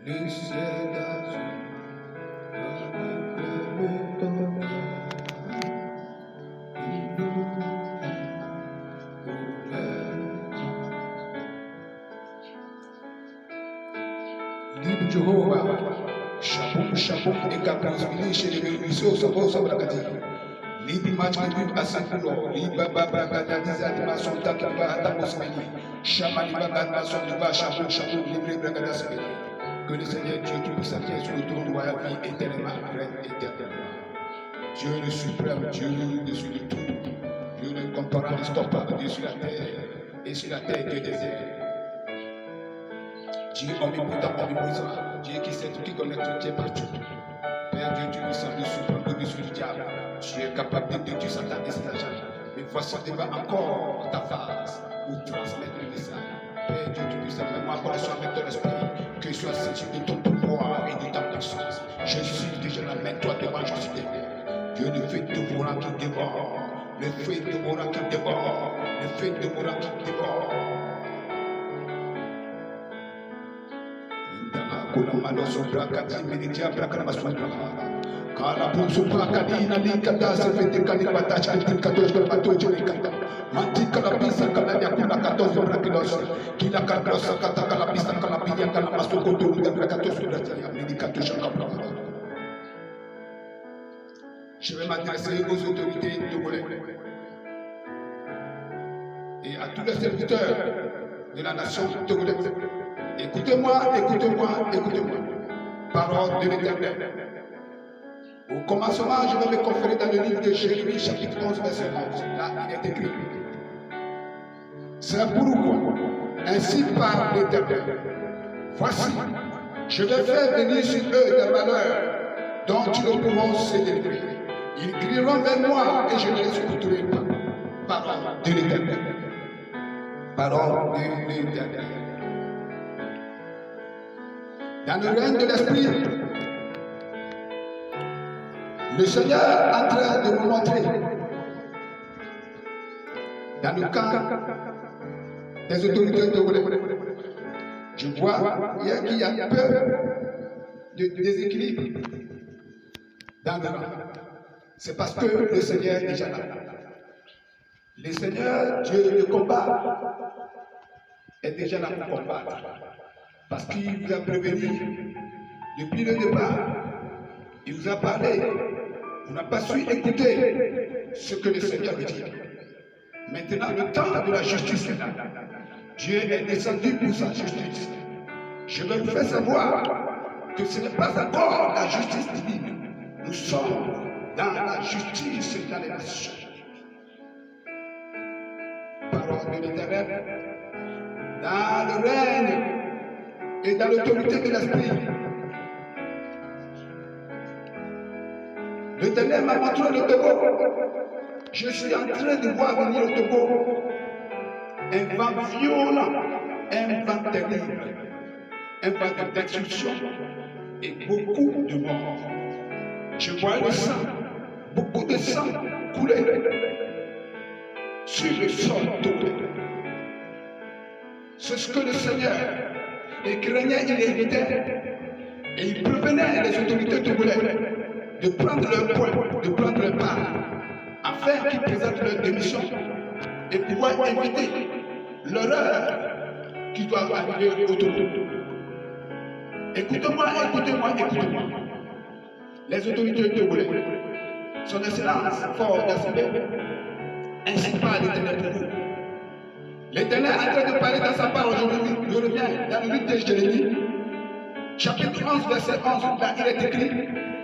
Laissez d'azur, avec le temps, il nous Libre Jehovah, Shabum Shabum et Kaprazuli chez les ruisseaux, Sabo Sabragadi. Libre match de but à Saint-Paulo, Libre Babagada, Dizadima, Sonta, Kiba, Atamosmeni, Chamani Bagada, Sonduba, Shabum Shabum, Libre Bragada Sabé. Que le Seigneur Dieu qui puisse s'appuyer sur le trône royal vie éternellement, règne éternellement. Dieu le suprême, Dieu dessus de tout, Dieu le comparable, stoppable, Dieu sur la terre, et sur la terre, Dieu des airs. Dieu omnipotent, omnipotent, Dieu qui sait tout, qui connaît tout, qui est partout. Père Dieu, tu puissant, Dieu suprême, au-dessus du diable. Tu es capable de tuer Satan et ses agents. Mais voici devant encore ta face pour transmettre le message. Père Dieu, tu puissant, mets-moi en connexion avec ton esprit, que je sois saisi de ton pouvoir et de ta puissance. Je suis déjà là, mets-toi devant, je suis derrière. Dieu, le feu de Moran qui dévore, le feu de Moran qui dévore, le feu de Moran qui dévore. Kulamalo sobra kati militia prakana masundra. Kala pun sobra kati na likata se fete kali patacha kati katos kala patoje likata. Manti kala pisa kala ya kuna katos sobra kilos. Kila kala kata kala pisa kala piya kala maso koto luga katos sobra ya milikato shakapra. Je vais m'adresser aux autorités togolaises et à tous les serviteurs de la nation togolaise. Écoutez-moi, écoutez-moi, écoutez-moi. Parole de l'Éternel. Au commencement, je vais me conférer dans le livre de Jérémie, chapitre 11, verset 11. Là, il est écrit. C'est pourquoi, ainsi parle l'Éternel. Voici, je vais faire venir sur eux des malheurs dont ils ne pourront se délivrer. Ils crieront vers moi et je ne les écouterai pas. Parole de l'Éternel. Parole de l'Éternel. Dans le règne de l'esprit, le Seigneur est en train de nous montrer, dans le camp des autorités togolaises, je vois qu'il y a peur de déséquilibre dans le camp. C'est parce que le Seigneur est déjà là. Le Seigneur, Dieu, le combat, est déjà là pour combattre. Parce qu'il vous a prévenu depuis le départ. Il vous a parlé. Vous n'avez pas su écouter ce que le Seigneur veut dire. Maintenant, le temps de la justice est là. Dieu est descendu pour sa justice. Je vais vous faire savoir que ce n'est pas encore la justice divine. Nous sommes dans la justice dans les nations. Parole de l'Éternel. Dans le règne et dans l'autorité de l'esprit. L'Éternel m'a montré le Togo. Je suis en train de voir venir au Togo un vent violent, un vent terrible, un vent de destruction et beaucoup de morts. Je vois le sang, beaucoup de sang couler sur le sol togolais. C'est ce que le Seigneur, il craignait, il évitait, et il prévenait les autorités togolaises de prendre leur point, de prendre leur part, afin qu'ils présentent leur démission et pouvoir éviter l'horreur qui doit arriver au Togo. Écoutez-moi, écoutez-moi, écoutez-moi. Les autorités togolaises, son excellence fort d'Assemblée, ainsi parle l'Éternel pour vous. L'Éternel est en train de parler dans sa part aujourd'hui. Je reviens dans le livre de Jérémie, chapitre 11, verset 11. Là, il est écrit,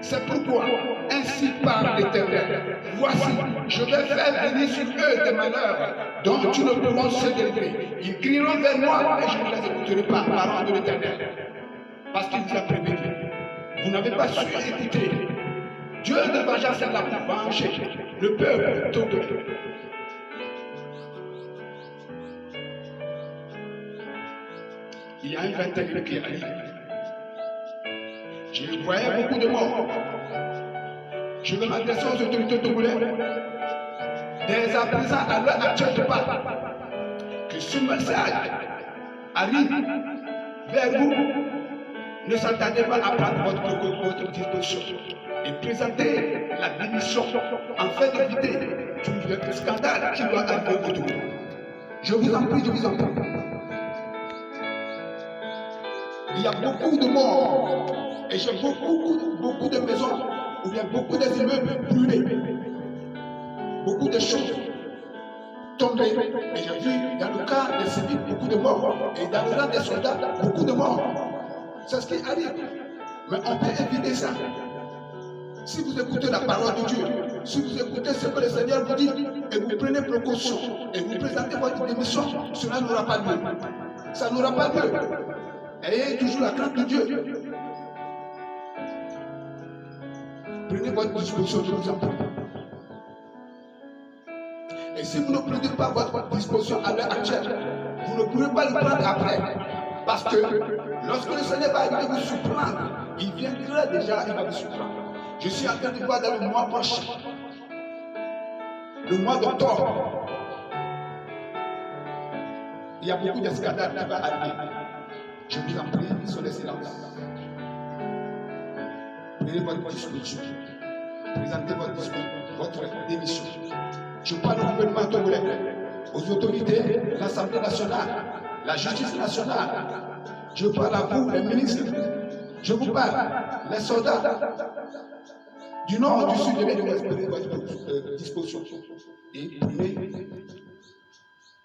c'est pourquoi, ainsi parle l'Éternel. Voici, je vais faire venir sur eux des malheurs dont tu ne pourront se délivrer. Ils crieront vers moi et je ne les écouterai pas. Parole de l'Éternel. Parce qu'il vous a prévenu. Vous n'avez pas su écouter. Dieu de vengeance est là pour venger le peuple togolais. Il y a un vent terrible qui arrive. Je voyais beaucoup de morts. Je vais m'adresser aux autorités togolaises. Dès à présent, à l'heure actuelle, je parle. Que ce message arrive vers vous ne s'attardez pas à prendre votre disposition et présenter la démission afin d'éviter tout le scandale qui doit arriver autour. Je vous en prie, je vous en prie. Il y a beaucoup de morts et j'ai beaucoup de maisons ou bien beaucoup d'immeubles brûlés, beaucoup de choses tombées. Et j'ai vu dans le cas des civils beaucoup de morts et dans le rang des soldats beaucoup de morts. C'est ce qui arrive. Mais on peut éviter ça. Si vous écoutez la parole de Dieu, si vous écoutez ce que le Seigneur vous dit et vous prenez précaution et vous présentez votre démission, cela n'aura pas lieu. Ça n'aura pas lieu. Ayez toujours la crainte de Dieu. Prenez votre disposition, je vous en prie. Et si vous ne prenez pas votre disposition à l'heure actuelle, vous ne pourrez pas le prendre après. Parce que lorsque le Seigneur va arriver vous surprendre, il viendra déjà, il va vous surprendre. Je suis en train de voir dans le mois prochain, le mois d'octobre, il y a beaucoup de scandales qui vont arriver. Je vous en prie, sur les silences. Prenez votre disposition. Présentez votre démission. Je parle au gouvernement togolais, aux autorités, l'Assemblée nationale, la justice nationale. Je parle à vous, les ministres. Je vous parle, les soldats du nord, du sud, de l'est, prenez votre disposition. Et prenez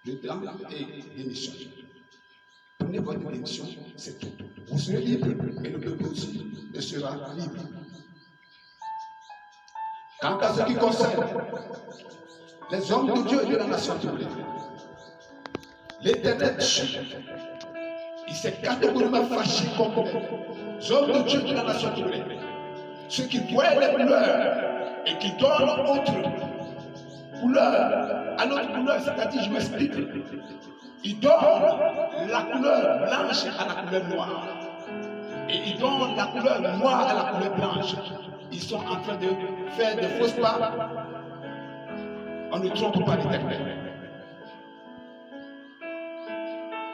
le temps et démission. Prenez votre démission, c'est tout. Vous serez libre et le peuple aussi sera libre. Quant à ce qui concerne les hommes de Dieu et de la nation togolaise, l'Éternel, il s'est catégoriquement fâché contre les hommes de Dieu et de la nation togolaise. Ceux qui voient les couleurs et qui donnent autre couleur à notre couleur, c'est-à-dire, je m'explique, ils donnent la couleur blanche à la couleur noire. Et ils donnent la couleur noire à la couleur blanche. Ils sont en train de faire de fausses pas. On ne trompe pas l'Éternel.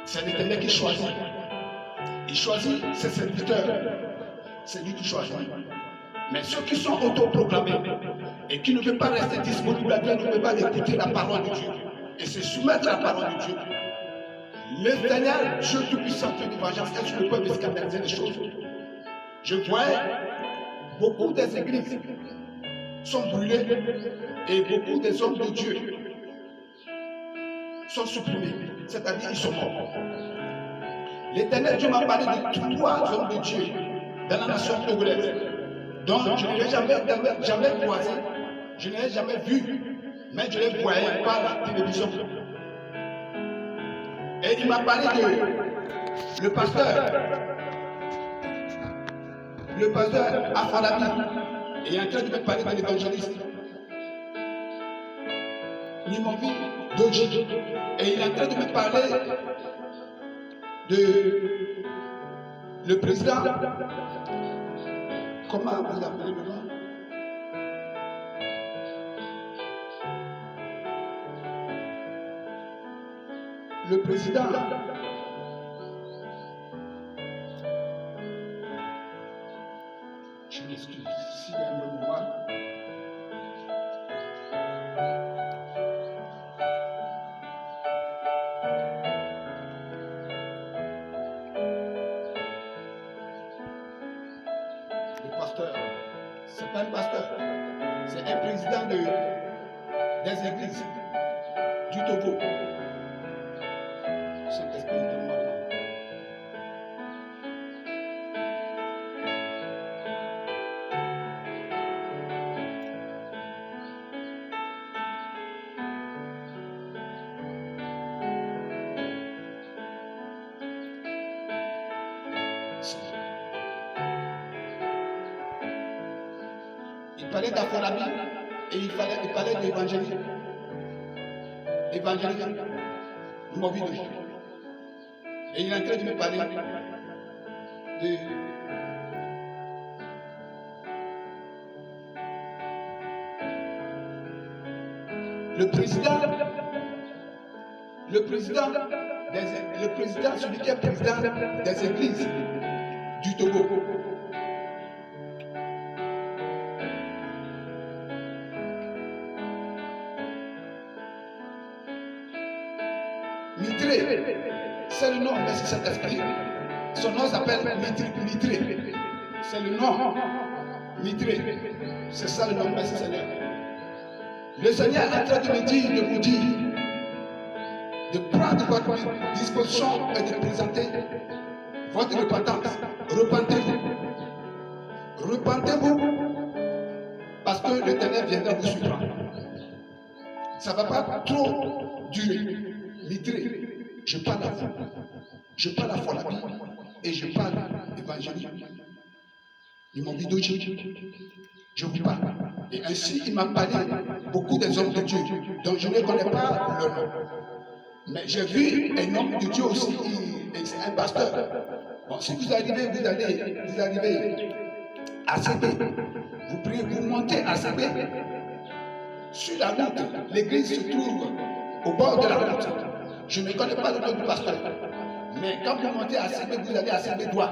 C'est l'Éternel qui choisit. Il choisit ses serviteurs. C'est lui qui choisit. Mais ceux qui sont autoproclamés et qui ne veulent pas rester disponibles à Dieu, ne veulent pas écouter la parole de Dieu et se soumettre à la parole de Dieu, l'Éternel, Dieu Tout-Puissant, Dieu de vengeance, est-ce que le peuple scandaliser les choses? Je vois beaucoup des églises sont brûlées et beaucoup des hommes de Dieu sont supprimés, c'est-à-dire ils sont morts. L'Éternel Dieu m'a parlé de 3 hommes de Dieu dans la nation togolaise, dont je ne l'ai jamais croisé, je ne l'ai jamais vu, mais je les voyais par la télévision. Et il m'a parlé de le pasteur Afalabi, et il est en train de me parler de l'évangéliste Nimovi Doji, et il est en train de me parler de le président, comment vous appelez le nom? Le président, je m'excuse, s'il y a un moment, le pasteur, c'est pas un pasteur, c'est un président des églises du Togo. Saint-Esprit, donne-moi le nom. Il parlait d'Afolabi et il parlait d'évangéliste. Évangéliste, Movido. Et il est en train de me parler de le président, celui qui est président des églises du Togo. Mitré, c'est le nom, merci Saint-Esprit. Son nom s'appelle Mitré. C'est le nom. Mitré. C'est ça le nom, merci Seigneur. Le Seigneur est en train de me dire, de vous dire, de prendre votre disposition et de présenter votre repentance. Repentez-vous. Repentez-vous parce que l'Éternel viendra vous surprendre. Ça ne va pas trop durer. Mitré, je parle à vous. Je parle à foi la Bible et je parle évangélique. Ils m'ont dit d'autres. Je vous parle. Et ainsi, il m'a parlé beaucoup des hommes de Dieu, dont je ne connais pas leur nom. Mais j'ai vu un homme de Dieu aussi, un pasteur. Bon, si vous arrivez, vous arrivez à CB, vous priez, vous montez à CB, sur la route, l'église se trouve au bord de la route. Je ne connais pas le nom du pasteur. Mais quand vous montez à CB, vous allez à CB droit.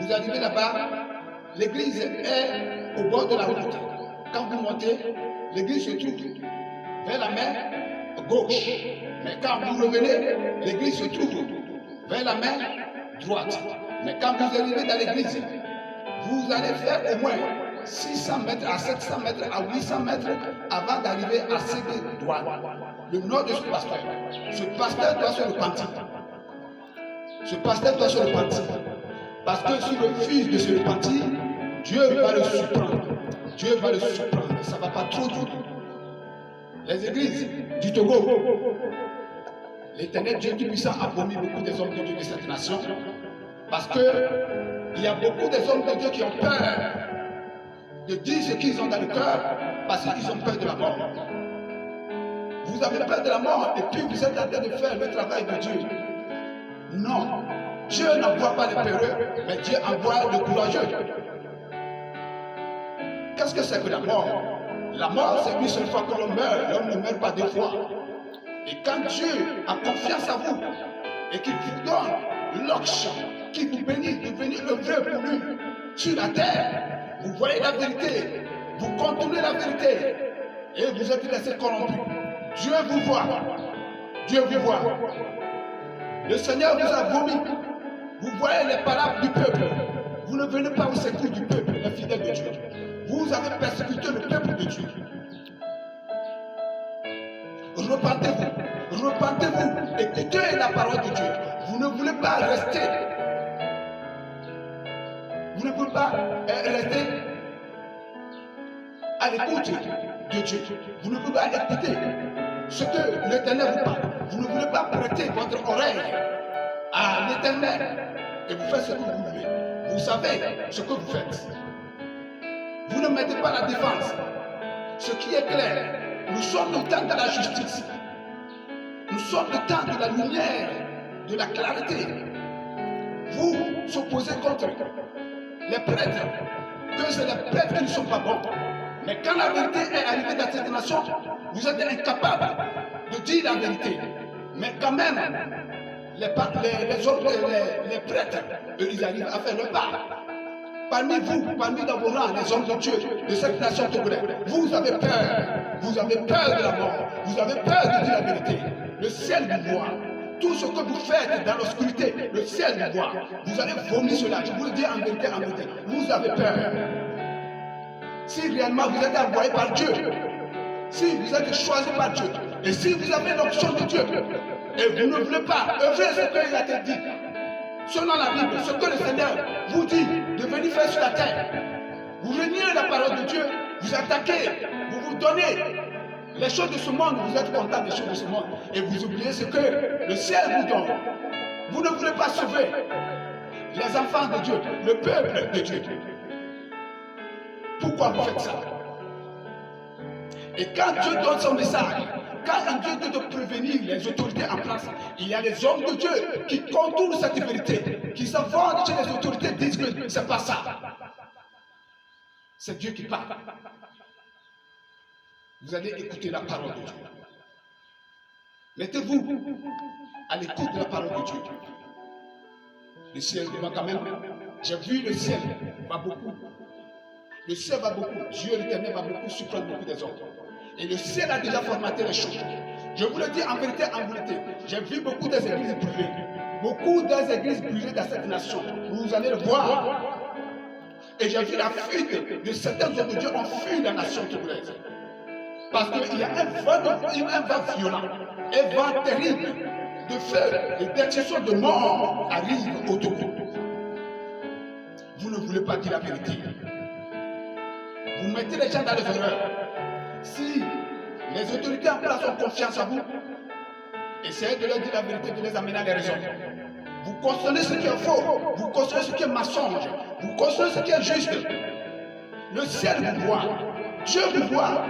Vous arrivez là-bas, l'église est au bord de la route. Quand vous montez, l'église se trouve vers la mer gauche. Mais quand vous revenez, l'église se trouve vers la mer droite. Mais quand vous arrivez dans l'église, vous allez faire au moins 600 mètres à 700 mètres à 800 mètres avant d'arriver à CB droit. Le nom de ce pasteur. Ce pasteur doit se repentir. Ce pasteur doit se repentir. Parce que s'il refuse de se repentir, Dieu va le surprendre. Dieu va le surprendre. Ça ne va pas trop durer. Les églises du Togo, l'Éternel Dieu Tout-Puissant a vomi beaucoup des hommes de Dieu de cette nation. Parce qu'il y a beaucoup des hommes de Dieu qui ont peur de dire ce qu'ils ont dans le cœur parce qu'ils ont peur de la mort. Vous avez peur de la mort et puis vous êtes en train de faire le travail de Dieu. Non. Dieu n'envoie pas les peureux, mais Dieu envoie le courageux. Qu'est-ce que c'est que la mort? La mort, c'est une seule fois que l'on meurt. L'homme ne meurt pas deux fois. Et quand Dieu a confiance à vous et qu'il vous donne l'option, qu'il vous bénit de venir œuvrer pour lui sur la terre, vous voyez la vérité, vous contournez la vérité et vous êtes laissé corrompu. Dieu vous voit. Dieu vous voit. Le Seigneur vous a vomi. Vous voyez les paroles du peuple. Vous ne venez pas au secours du peuple, les fidèles de Dieu. Vous avez persécuté le peuple de Dieu. Repentez-vous. Repentez-vous. Écoutez la parole de Dieu. Vous ne voulez pas rester. Vous ne voulez pas rester à l'écoute de Dieu. Vous ne voulez pas écouter ce que l'Éternel vous parle. Vous ne voulez pas prêter votre oreille à l'Éternel. Et vous faites ce que vous voulez. Vous savez ce que vous faites. Vous ne mettez pas la défense. Ce qui est clair, nous sommes le temps de la justice. Nous sommes le temps de la lumière, de la clarté. Vous s'opposez contre les prêtres, que c'est les prêtres qui ne sont pas bons. Mais quand la vérité est arrivée dans cette nation, vous êtes incapables de dire la vérité. Mais quand même, les prêtres, eux, ils arrivent à faire le pas. Parmi vous, parmi dans vos rangs, les hommes de Dieu, de cette nation togolaise, vous avez peur. Vous avez peur de la mort. Vous avez peur de dire la vérité. Le ciel vous voit. Tout ce que vous faites dans l'obscurité, le ciel vous voit. Vous allez vomir cela. Je vous le dis en vérité, en vérité. Vous avez peur. Si réellement vous êtes envoyé par Dieu, si vous êtes choisi par Dieu, et si vous avez l'option de Dieu, et vous ne voulez pas œuvrer ce qu'il a été dit, selon la Bible, ce que le Seigneur vous dit de venir faire sur la terre, vous reniez la parole de Dieu, vous attaquez, vous vous donnez les choses de ce monde, vous êtes content des choses de ce monde, et vous oubliez ce que le ciel vous donne. Vous ne voulez pas sauver les enfants de Dieu, le peuple de Dieu. Pourquoi vous faites ça? Et quand Dieu donne son message, quand Dieu doit prévenir les autorités en place, il y a les hommes de Dieu qui contournent cette vérité, qui s'avancent chez les autorités, disent que c'est pas ça. C'est Dieu qui parle. Vous allez écouter la parole de Dieu. Mettez-vous à l'écoute de la parole de Dieu. Le ciel doit quand même J'ai vu le ciel va beaucoup. Le ciel va beaucoup. Dieu l'Éternel va beaucoup surprendre beaucoup des autres. Et le ciel a déjà formaté les choses. Je vous le dis en vérité, j'ai vu beaucoup des églises brûlées. Beaucoup des églises brûlées dans cette nation. Vous allez le voir. Et j'ai vu la fuite de certains hommes de Dieu ont fui la nation togolaise. Parce qu'il y a un vent violent, un vent terrible de feu, de destruction de mort arrive au Togo. Vous ne voulez pas dire la vérité. Vous mettez les gens dans les erreurs. Si les autorités en place ont confiance en vous, essayez de leur dire la vérité, de les amener à les raisons. Vous consolez ce qui est faux, vous consolez ce qui est mensonge, vous consolez ce qui est juste. Le ciel vous voit, Dieu vous voit.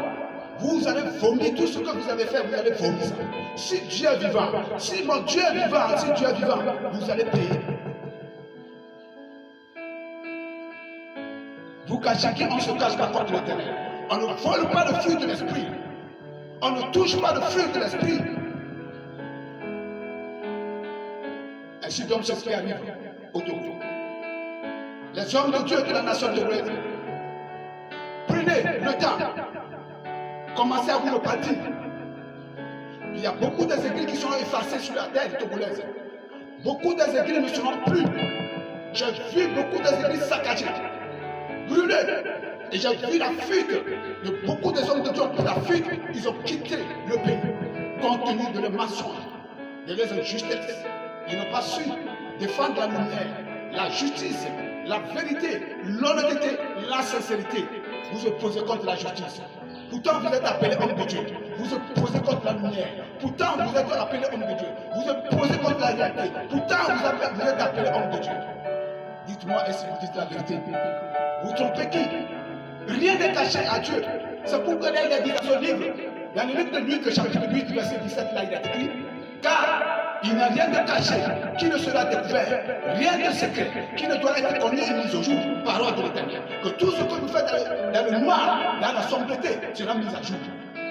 Vous allez vomir tout ce que vous avez fait, vous allez vomir ça. Si Dieu est vivant, si mon Dieu est vivant, si Dieu est vivant, vous allez payer. Vous cachez qui on ne se cache pas contre l'Éternel. On ne vole pas le fruit de l'esprit. On ne touche pas le fruit de l'esprit. Ainsi donc c'est ce qui arrive au Togo. Les hommes de Dieu de la nation togolaise, prenez le temps. Commencez à vous repartir. Il y a beaucoup des églises qui sont effacées sur la terre togolaise. Beaucoup des églises ne seront plus. J'ai vu beaucoup des églises saccagées, brûlées. Et j'ai vu la fuite de beaucoup des hommes de Dieu. La fuite, ils ont quitté le pays, compte tenu de leurs mensonges, de leurs injustices. Ils n'ont pas su défendre la lumière, la justice, la vérité, l'honnêteté, la sincérité. Vous opposez contre la justice. Pourtant, vous êtes appelé homme de Dieu. Vous opposez contre la lumière. Pourtant, vous êtes appelé homme de Dieu. Vous opposez contre la réalité. Pourtant, vous êtes appelé homme de Dieu. Dites-moi, est-ce que vous dites la vérité? Vous trompez qui? Rien n'est caché à Dieu. C'est pourquoi il a dit dans son livre, dans le livre de Luc, chapitre 8, verset 17, là, il a écrit, car il n'y a rien de caché qui ne sera découvert, rien de secret qui ne doit être connu et mis au jour, parole de l'Éternel. Que tout ce que vous faites dans le noir, dans la sombreté, sera mis à jour.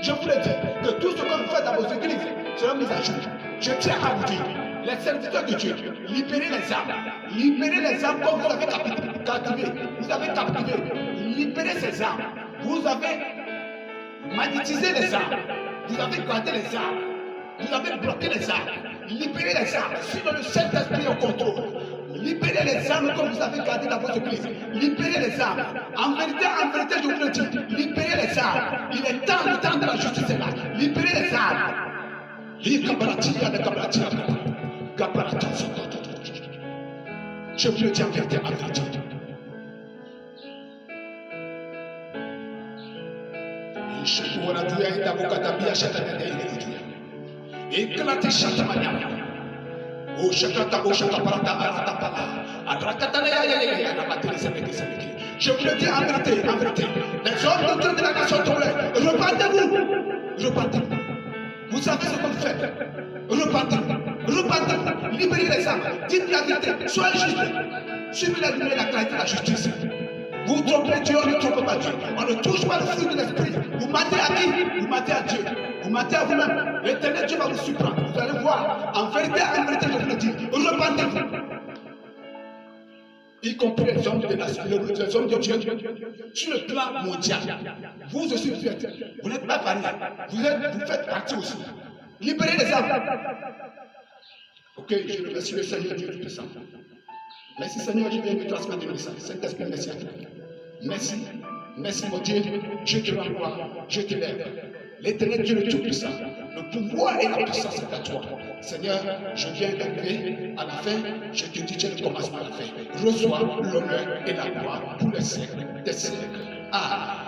Je vous le dis, que tout ce que vous faites dans vos églises sera mis à jour. Je tiens à vous dire, les serviteurs de Dieu, libérez les âmes comme vous avez captivé, vous avez captivé, libérez ces âmes, vous avez magnétisé les âmes, vous avez gardé les âmes, vous avez bloqué les âmes, libérez les âmes, sinon le Saint-Esprit est au contrôle. Libérez les âmes comme vous avez gardé dans votre église. Libérez les âmes. En vérité, je vous le dis, libérez les âmes. Il est temps, le temps de la justice est là. Libérez les âmes. Je vous le dis en vérité, en vérité. Je vous le dis en vérité, les hommes de Dieu de la nation togolaise, repentez-vous. Vous savez ce que vous faites. Repentez-vous, libérez les âmes, dites la vérité, soyez juste, suivez la lumière, la clarté, la justice. Vous trompez Dieu, on ne trompe pas Dieu. On ne touche pas le fruit de l'esprit. Vous mentez à qui? Vous mentez à Dieu. Vous mentez à vous-même. L'Éternel Dieu va vous surprendre. Vous allez voir. En vérité, je vous le dis. Repentez-vous. Y compris les hommes de nation, les hommes de Dieu, sur le plan mondial. Vous aussi, vous n'êtes pas pareil. Vous faites partie aussi. Libérez les âmes. Ok, je remercie le Seigneur Dieu Tout-Puissant. Merci Seigneur, je viens de transmettre le message. Saint-Esprit, merci à toi. Merci. Merci mon Dieu. Je te rends gloire. Je te lève. L'Éternel Dieu le Tout-Puissant. Le pouvoir et la puissance est à toi. Seigneur, je viens d'arriver à la fin. Je te dis, tu es le commencement à la fin. Reçois l'honneur et la gloire pour les siècles des siècles. Amen.